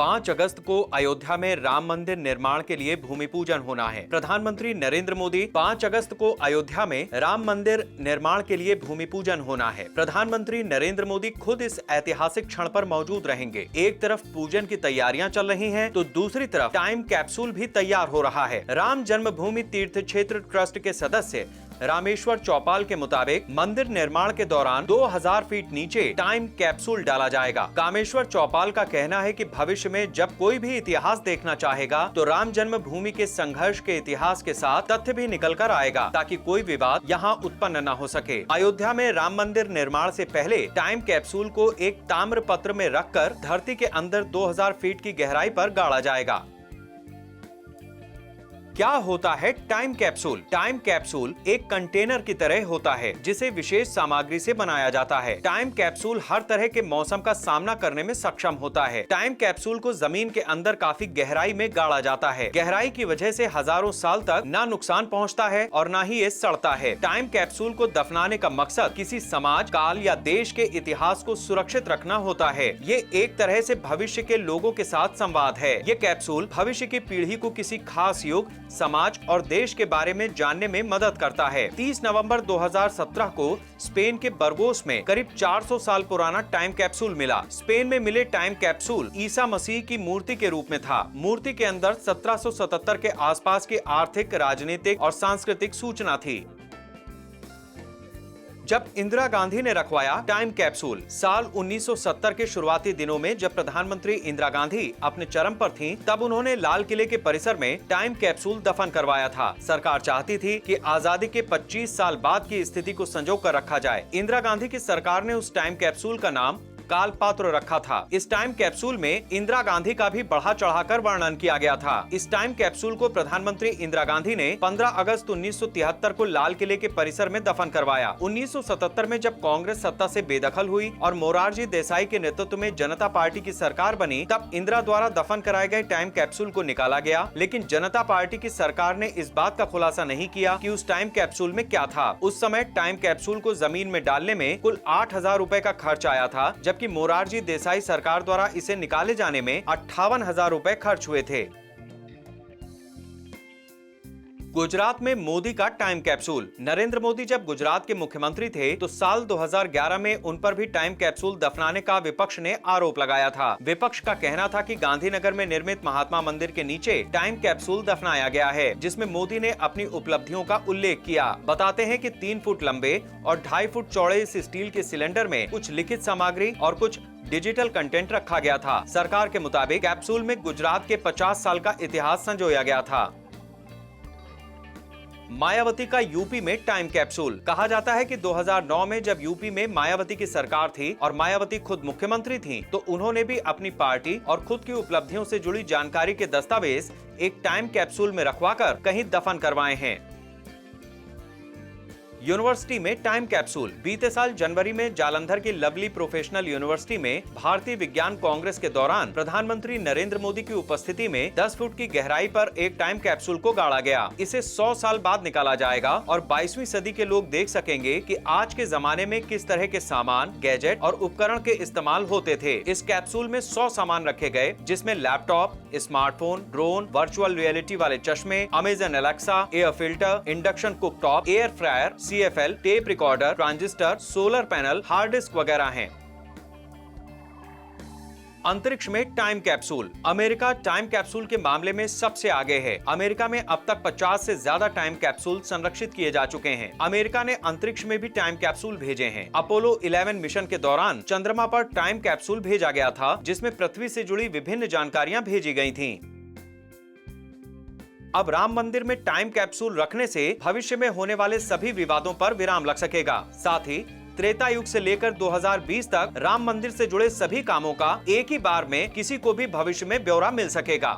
5 अगस्त को अयोध्या में राम मंदिर निर्माण के लिए भूमि पूजन होना है। प्रधानमंत्री नरेंद्र मोदी 5 अगस्त को अयोध्या में राम मंदिर निर्माण के लिए भूमि पूजन होना है। प्रधानमंत्री नरेंद्र मोदी खुद इस ऐतिहासिक क्षण पर मौजूद रहेंगे। एक तरफ पूजन की तैयारियां चल रही हैं, तो दूसरी तरफ टाइम कैप्सूल भी तैयार हो रहा है। राम जन्मभूमि तीर्थ क्षेत्र ट्रस्ट के सदस्य रामेश्वर चौपाल के मुताबिक मंदिर निर्माण के दौरान 2000 फीट नीचे टाइम कैप्सूल डाला जाएगा। कामेश्वर चौपाल का कहना है कि भविष्य में जब कोई भी इतिहास देखना चाहेगा तो राम जन्मभूमि के संघर्ष के इतिहास के साथ तथ्य भी निकल कर आएगा, ताकि कोई विवाद यहाँ उत्पन्न न हो सके। अयोध्या में राम मंदिर निर्माण से पहले टाइम कैप्सूल को एक ताम्र पत्र में रखकर धरती के अंदर 2000 फीट की गहराई पर गाड़ा जाएगा। क्या होता है टाइम कैप्सूल? टाइम कैप्सूल एक कंटेनर की तरह होता है जिसे विशेष सामग्री से बनाया जाता है। टाइम कैप्सूल हर तरह के मौसम का सामना करने में सक्षम होता है। टाइम कैप्सूल को जमीन के अंदर काफी गहराई में गाड़ा जाता है। गहराई की वजह से हजारों साल तक ना नुकसान पहुंचता है और ना ही ये सड़ता है। टाइम कैप्सूल को दफनाने का मकसद किसी समाज, काल या देश के इतिहास को सुरक्षित रखना होता है। ये एक तरह से भविष्य के लोगों के साथ संवाद है। ये कैप्सूल भविष्य की पीढ़ी को किसी खास युग, समाज और देश के बारे में जानने में मदद करता है। 30 नवंबर 2017 को स्पेन के बर्गोस में करीब 400 साल पुराना टाइम कैप्सूल मिला। स्पेन में मिले टाइम कैप्सूल ईसा मसीह की मूर्ति के रूप में था। मूर्ति के अंदर 1777 के आसपास की आर्थिक, राजनीतिक और सांस्कृतिक सूचना थी। जब इंदिरा गांधी ने रखवाया टाइम कैप्सूल साल 1970 के शुरुआती दिनों में, जब प्रधानमंत्री इंदिरा गांधी अपने चरम पर थीं, तब उन्होंने लाल किले के परिसर में टाइम कैप्सूल दफन करवाया था। सरकार चाहती थी कि आजादी के 25 साल बाद की स्थिति को संजो कर रखा जाए। इंदिरा गांधी की सरकार ने उस टाइम कैप्सूल का नाम काल पात्र रखा था। इस टाइम कैप्सूल में इंदिरा गांधी का भी बढ़ा चढ़ाकर वर्णन किया गया था। इस टाइम कैप्सूल को प्रधानमंत्री इंदिरा गांधी ने 15 अगस्त 1973 को लाल किले के परिसर में दफन करवाया। 1977 में जब कांग्रेस सत्ता से बेदखल हुई और मोरारजी देसाई के नेतृत्व में जनता पार्टी की सरकार बनी, तब इंदिरा द्वारा दफन कराए गए टाइम कैप्सूल को निकाला गया। लेकिन जनता पार्टी की सरकार ने इस बात का खुलासा नहीं किया कि उस टाइम कैप्सूल में क्या था। उस समय टाइम कैप्सूल को जमीन में डालने में कुल 8000 रुपए का खर्च आया था, जबकि मोरारजी देसाई सरकार द्वारा इसे निकाले जाने में 58,000 रुपए खर्च हुए थे। गुजरात में मोदी का टाइम कैप्सूल। नरेंद्र मोदी जब गुजरात के मुख्यमंत्री थे तो साल 2011 में उन पर भी टाइम कैप्सूल दफनाने का विपक्ष ने आरोप लगाया था। विपक्ष का कहना था कि गांधीनगर में निर्मित महात्मा मंदिर के नीचे टाइम कैप्सूल दफनाया गया है, जिसमें मोदी ने अपनी उपलब्धियों का उल्लेख किया। बताते हैं कि 3 फुट लंबे और 2.5 फुट चौड़े इस स्टील के सिलेंडर में कुछ लिखित सामग्री और कुछ डिजिटल कंटेंट रखा गया था। सरकार के मुताबिक कैप्सूल में गुजरात के 50 साल का इतिहास संजोया गया था। मायावती का यूपी में टाइम कैप्सूल। कहा जाता है कि 2009 में जब यूपी में मायावती की सरकार थी और मायावती खुद मुख्यमंत्री थीं, तो उन्होंने भी अपनी पार्टी और खुद की उपलब्धियों से जुड़ी जानकारी के दस्तावेज एक टाइम कैप्सूल में रखवाकर कहीं दफन करवाए हैं। यूनिवर्सिटी में टाइम कैप्सूल। बीते साल जनवरी में जालंधर की लवली प्रोफेशनल यूनिवर्सिटी में भारतीय विज्ञान कांग्रेस के दौरान प्रधानमंत्री नरेंद्र मोदी की उपस्थिति में 10 फुट की गहराई पर एक टाइम कैप्सूल को गाड़ा गया। इसे 100 साल बाद निकाला जाएगा और 22वीं सदी के लोग देख सकेंगे कि आज के जमाने में किस तरह के सामान, गैजेट और उपकरण के इस्तेमाल होते थे। इस कैप्सूल में 100 सामान रखे गए, जिसमें laptop, smartphone, drone, virtual reality वाले चश्मे, Amazon Alexa, air filter, induction cooktop, air fryer, CFL, tape recorder, transistor, solar panel, hard disk वगैरह हैं। अंतरिक्ष में time capsule. America time capsule के मामले में सबसे आगे है। अमेरिका में अब तक 50 से ज्यादा टाइम कैप्सूल संरक्षित किए जा चुके हैं। अमेरिका ने अंतरिक्ष में भी टाइम कैप्सूल भेजे हैं। अपोलो 11 मिशन के दौरान चंद्रमा पर टाइम कैप्सूल भेजा गया था, जिसमें पृथ्वी से जुड़ी विभिन्न जानकारियां भेजी गई थीं। अब राम मंदिर में टाइम कैप्सूल रखने से भविष्य में होने वाले सभी विवादों पर विराम लग सकेगा। साथ ही त्रेता युग से लेकर 2020 तक राम मंदिर से जुड़े सभी कामों का एक ही बार में किसी को भी भविष्य में ब्यौरा मिल सकेगा।